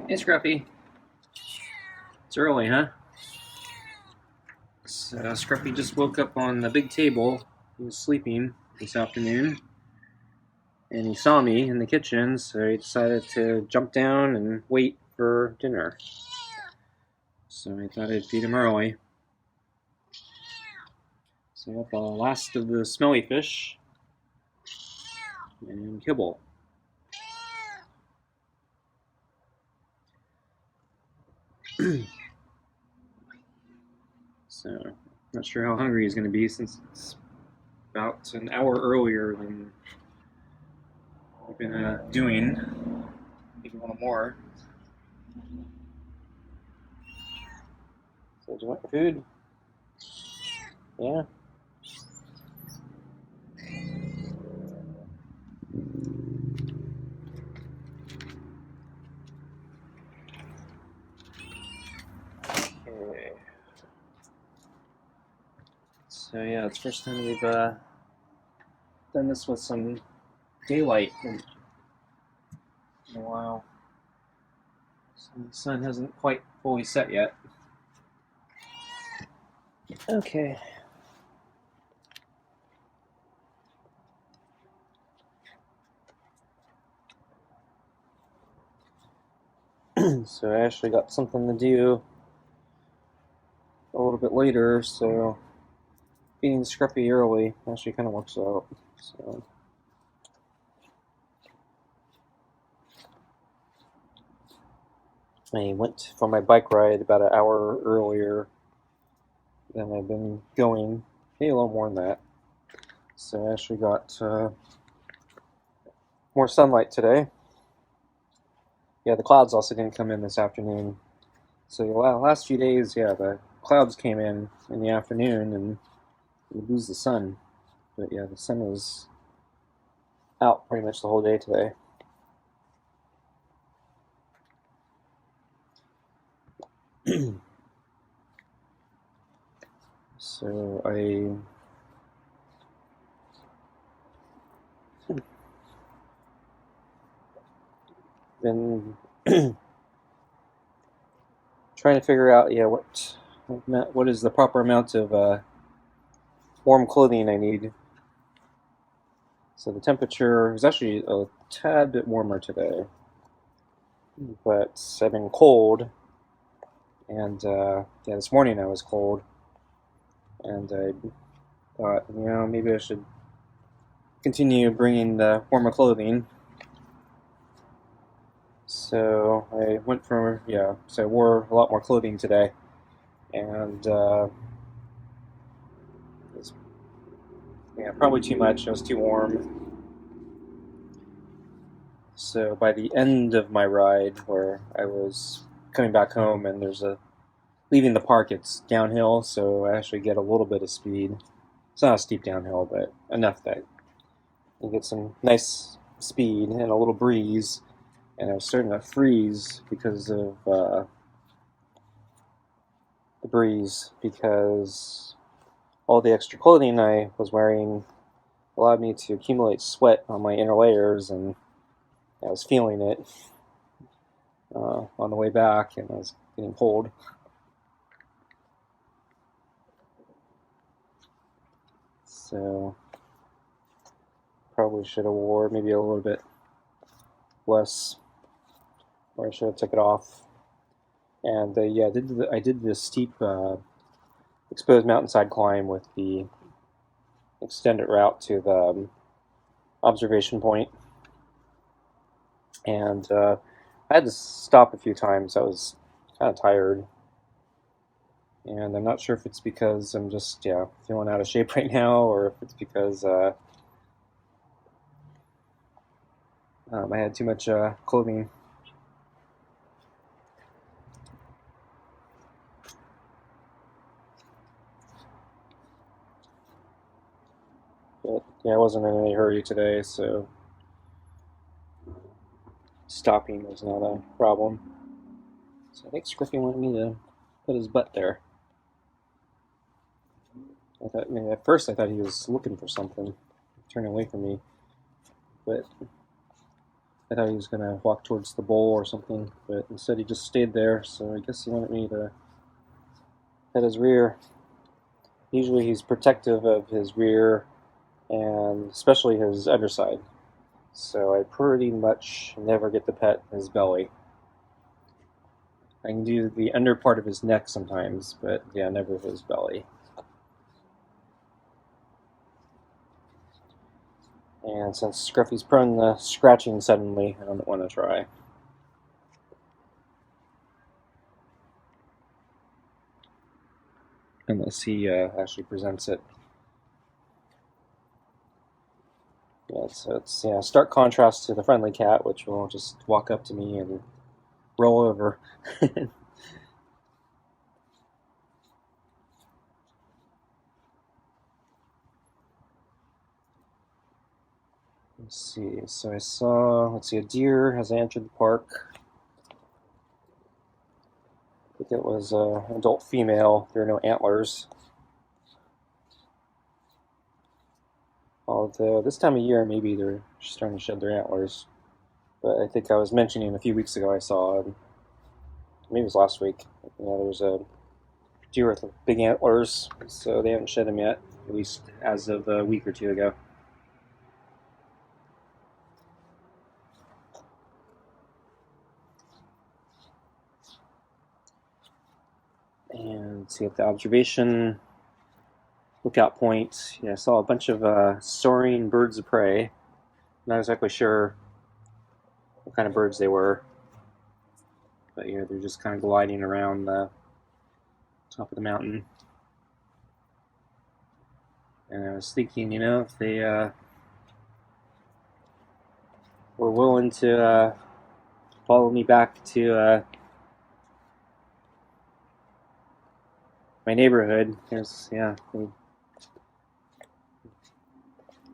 Hey, Scruffy. It's early, huh? Scruffy just woke up on the big table. He was sleeping this afternoon, and he saw me in the kitchen, so he decided to jump down and wait for dinner. So I thought I'd feed him early. So I got the last of the smelly fish and kibble. So, not sure how hungry he's going to be since it's about an hour earlier than we've been doing. Maybe a little more. So, do you want your food? Yeah? Okay. So yeah, it's the first time we've done this with some daylight in a while. So the sun hasn't quite fully set yet. Okay. So I actually got something to do a little bit later, so feeding Scruffy early actually kind of works out. So I went for my bike ride about an hour earlier than I've been going, maybe a little more than that. So I actually got more sunlight today. Yeah, the clouds also didn't come in this afternoon. So the last few days, yeah, the clouds came in the afternoon and we lose the sun. But yeah, the sun was out pretty much the whole day today. So I been trying to figure out, yeah, what is the proper amount of warm clothing I need. So the temperature is actually a tad bit warmer today, but I've been cold, and yeah, this morning I was cold, and I thought, maybe I should continue bringing the warmer clothing. So I went for, so I wore a lot more clothing today, and it's, probably too much. It was too warm. So by the end of my ride, where I was coming back home, and leaving the park, it's downhill, so I actually get a little bit of speed. It's not a steep downhill, but enough that you get some nice speed and a little breeze. And I was starting to freeze because of the breeze, because all the extra clothing I was wearing allowed me to accumulate sweat on my inner layers, and I was feeling it on the way back, and I was getting cold. So probably should have wore maybe a little bit less, or I should have took it off. And yeah, I did this steep exposed mountainside climb with the extended route to the observation point, and I had to stop a few times. I was kind of tired, and I'm not sure if it's because I'm just feeling out of shape right now, or if it's because I had too much clothing. But yeah, I wasn't in any hurry today, so stopping was not a problem. So I think Scruffy wanted me to put his butt there. At first I thought he was looking for something, turning away from me, but I thought he was going to walk towards the bowl or something, but instead he just stayed there, so I guess he wanted me to pet his rear. Usually he's protective of his rear and especially his underside, so I pretty much never get to pet his belly. I can do the under part of his neck sometimes, but yeah, never his belly. And since Scruffy's prone to scratching suddenly, I don't want to try. Unless he actually presents it. Yeah, so it's stark contrast to the friendly cat, which will just walk up to me and roll over. Let's see. So I saw, a deer as I entered the park. I think it was an adult female. There are no antlers. Although this time of year, maybe they're starting to shed their antlers. But I think I was mentioning a few weeks ago I saw, maybe it was last week, there was a deer with big antlers, so they haven't shed them yet, at least as of a week or two ago. And see at the observation lookout point, I saw a bunch of soaring birds of prey. Not exactly sure what kind of birds they were, but they're just kind of gliding around the top of the mountain. And I was thinking, if they were willing to follow me back to my neighborhood, there's a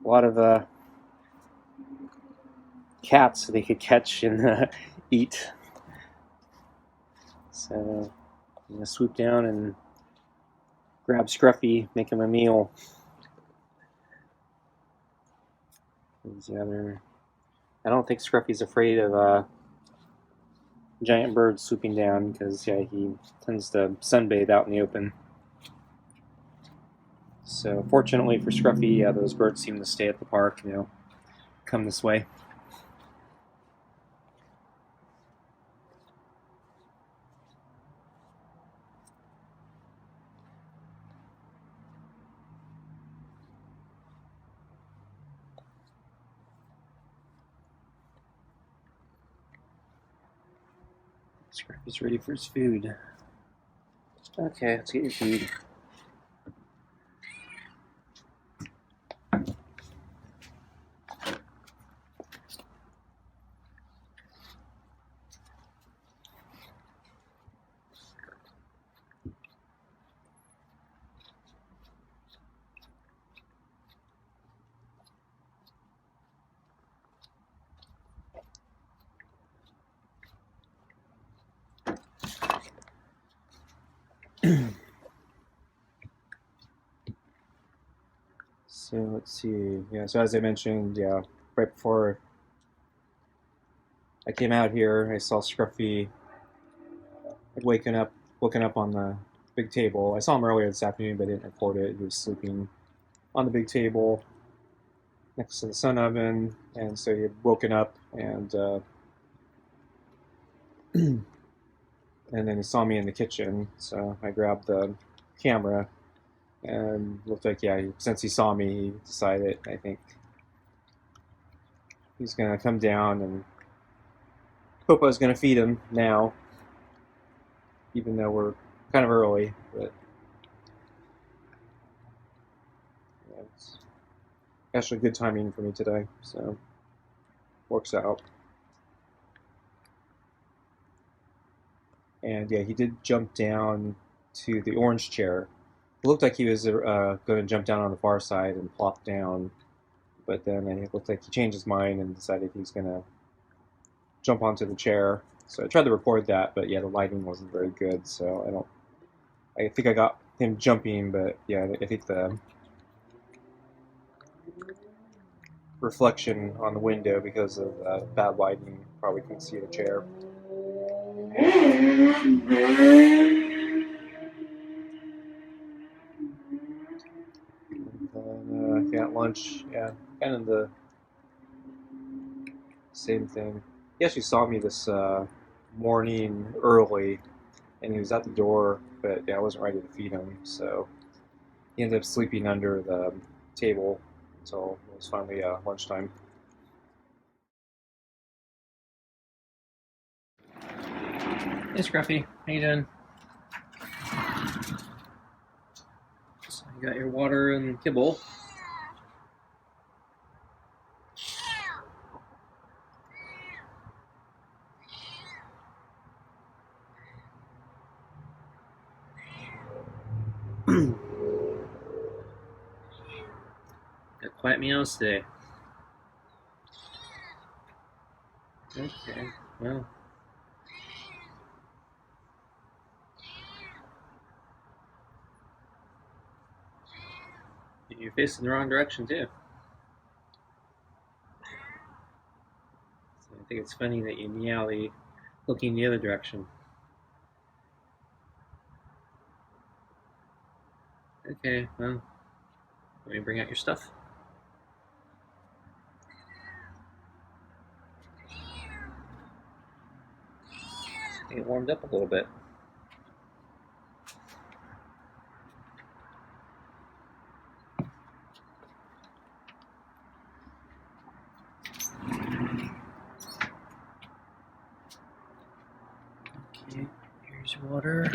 lot of cats they could catch and eat. So I'm gonna swoop down and grab Scruffy, make him a meal. I don't think Scruffy's afraid of giant birds swooping down because he tends to sunbathe out in the open. So fortunately for Scruffy, those birds seem to stay at the park. Come this way. Scruffy's ready for his food. Okay, let's get your food. So let's see. So as I mentioned, right before I came out here, I saw Scruffy looking up on the big table. I saw him earlier this afternoon, but I didn't record it. He was sleeping on the big table next to the sun oven, and so he had woken up and and then he saw me in the kitchen. So I grabbed the camera and looked like since he saw me, he decided I think he's gonna come down and hope I was gonna feed him now, even though we're kind of early, but it's actually good timing for me today, so works out. And he did jump down to the orange chair. It looked like he was going to jump down on the far side and plop down, but then it looked like he changed his mind and decided he's going to jump onto the chair. So I tried to record that, but the lighting wasn't very good, so I think I got him jumping, but I think the reflection on the window because of bad lighting. Probably couldn't see the chair. And then, yeah, at lunch, yeah, kind of the same thing. He actually saw me this morning early, and he was at the door, but yeah, I wasn't ready to feed him, so he ended up sleeping under the table until it was finally lunchtime. Hey, Scruffy, how you doing? So you got your water and kibble. Got quiet meows today. Okay, well. You're facing the wrong direction, too. So I think it's funny that you meow looking the other direction. Okay, well, let me bring out your stuff. Get warmed up a little bit. Okay, here's your water.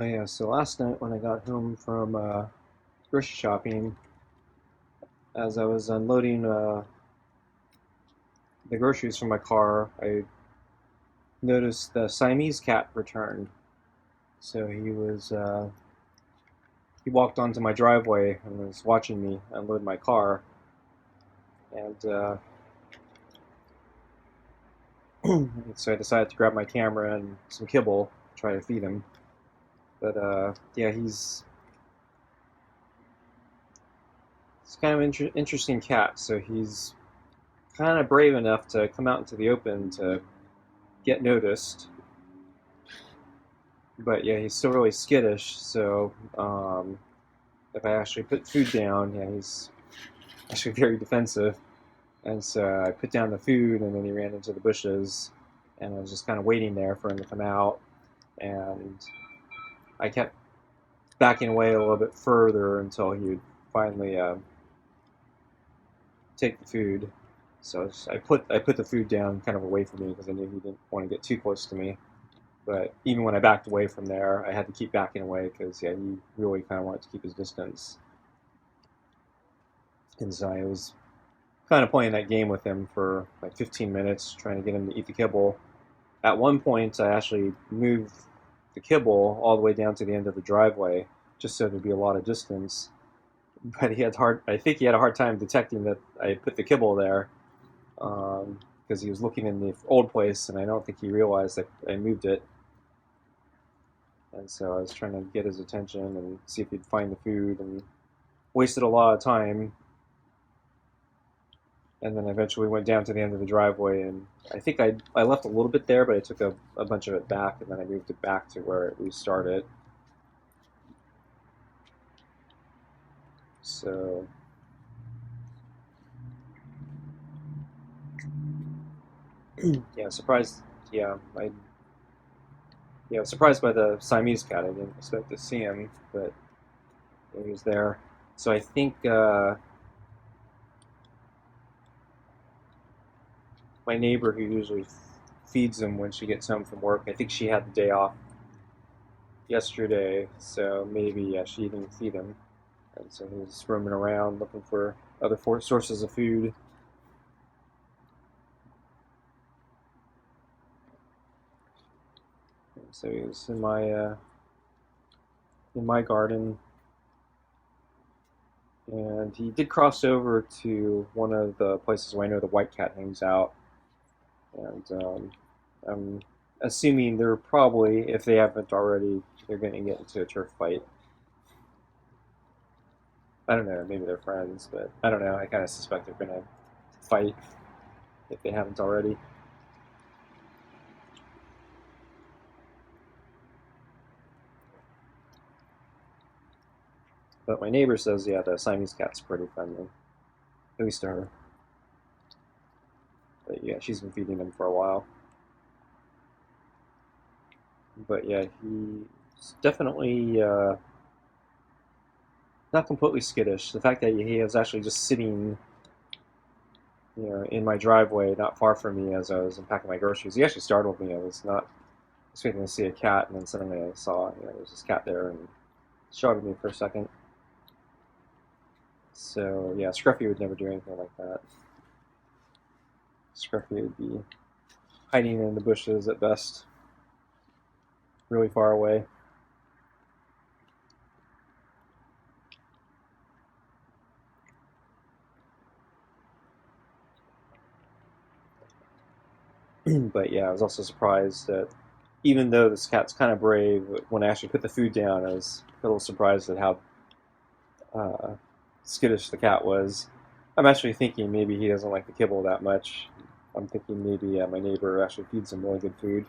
Oh yeah, so last night when I got home from grocery shopping, as I was unloading the groceries from my car, I noticed the Siamese cat returned. So he walked onto my driveway and was watching me unload my car, and so I decided to grab my camera and some kibble, try to feed him. But yeah, he's kind of interesting cat. So he's kind of brave enough to come out into the open to get noticed. But yeah, he's still really skittish. So if I actually put food down, yeah, he's actually very defensive. And so I put down the food, and then he ran into the bushes, and I was just kind of waiting there for him to come out. And I kept backing away a little bit further until he would finally take the food. So I put the food down kind of away from me because I knew he didn't want to get too close to me. But even when I backed away from there, I had to keep backing away because yeah, he really kind of wanted to keep his distance. And so I was kind of playing that game with him for like 15 minutes, trying to get him to eat the kibble. At one point, I actually moved the kibble all the way down to the end of the driveway, just so there'd be a lot of distance. But I think he had a hard time detecting that I put the kibble there, because he was looking in the old place, and I don't think he realized that I moved it. And so I was trying to get his attention and see if he'd find the food, and wasted a lot of time. And then eventually went down to the end of the driveway, and I think I left a little bit there, but I took a bunch of it back, and then I moved it back to where we started. So yeah, surprised. Yeah, I was surprised by the Siamese cat. I didn't expect to see him, but he was there. So I think my neighbor, who usually feeds him when she gets home from work, I think she had the day off yesterday, so maybe yeah, she didn't feed him, and so he was roaming around looking for other sources of food. So he was in my in my garden, and he did cross over to one of the places where I know the white cat hangs out, and I'm assuming they're probably, if they haven't already, they're going to get into a turf fight. I don't know, maybe they're friends, but I don't know. I kind of suspect they're going to fight if they haven't already. But my neighbor says, yeah, the Siamese cat's pretty friendly, at least to her. But yeah, she's been feeding him for a while. But yeah, he's definitely not completely skittish. The fact that he was actually just sitting, in my driveway, not far from me, as I was unpacking my groceries, he actually startled me. I was not expecting to see a cat, and then suddenly I saw, there's this cat there, and startled me for a second. So yeah, Scruffy would never do anything like that. Scruffy would be hiding in the bushes at best, really far away. But yeah, I was also surprised that even though this cat's kind of brave, when I actually put the food down, I was a little surprised at how uh, skittish the cat was. I'm actually thinking maybe he doesn't like the kibble that much. I'm thinking maybe my neighbor actually feeds him really good food.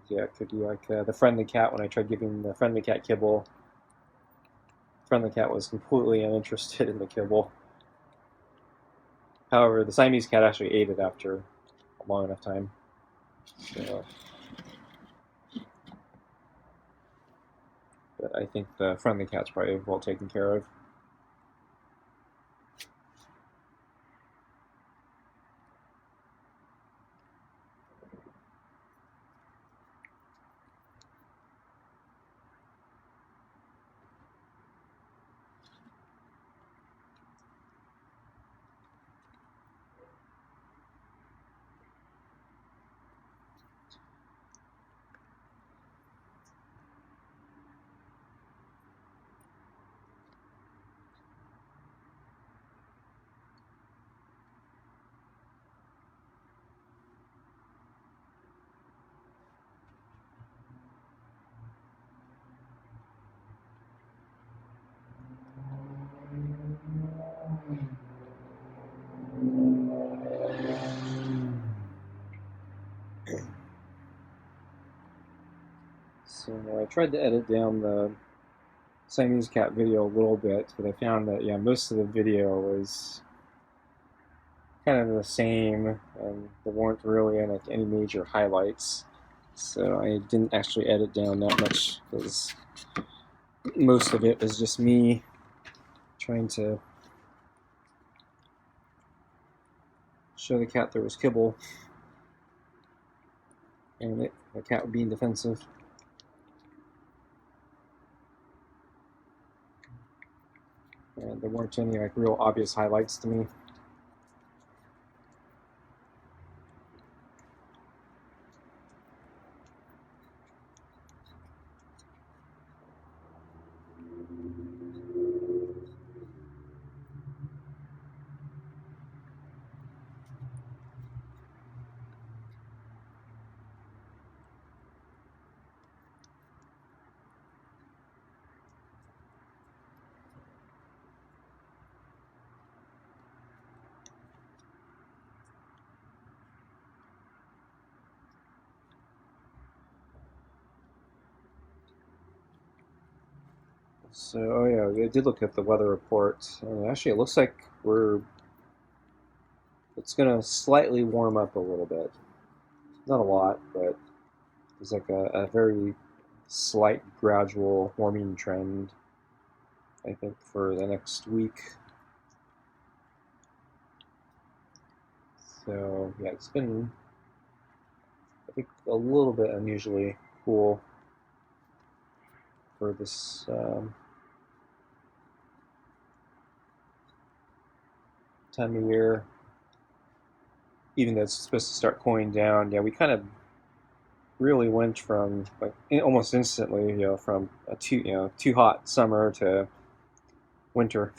Yeah, it could be like the friendly cat. When I tried giving the friendly cat kibble, the friendly cat was completely uninterested in the kibble. However, the Siamese cat actually ate it after a long enough time. So, but I think the friendly cat's probably well taken care of. So I tried to edit down the Siamese cat video a little bit, but I found that most of the video was kind of the same, and there weren't really any major highlights. So I didn't actually edit down that much because most of it was just me trying to show the cat there was kibble, and the cat being defensive. And there weren't any real obvious highlights to me. So, oh yeah, I did look at the weather report, and actually it looks like it's gonna slightly warm up a little bit. Not a lot, but there's like a very slight gradual warming trend, I think, for the next week. So yeah, it's been, I think, a little bit unusually cool for this time of year. even though it's supposed to start cooling down. Yeah, we kind of really went from like almost instantly, from a too hot summer to winter,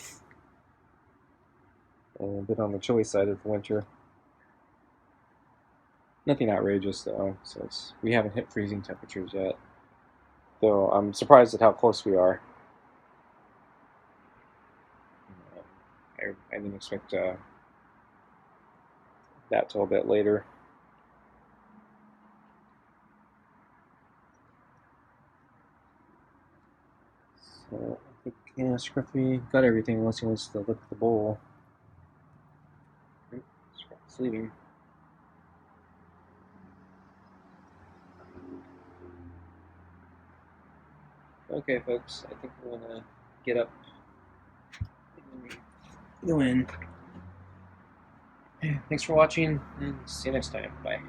and a bit on the chilly side of the winter. Nothing outrageous though, so we haven't hit freezing temperatures yet. Though I'm surprised at how close we are. I didn't expect that till a bit later. So I think, yeah, Scruffy got everything unless he wants to look at the bowl. Scruffy's leaving. Okay, folks, I think we're gonna get up and go in. Thanks for watching, and see you next time. Bye.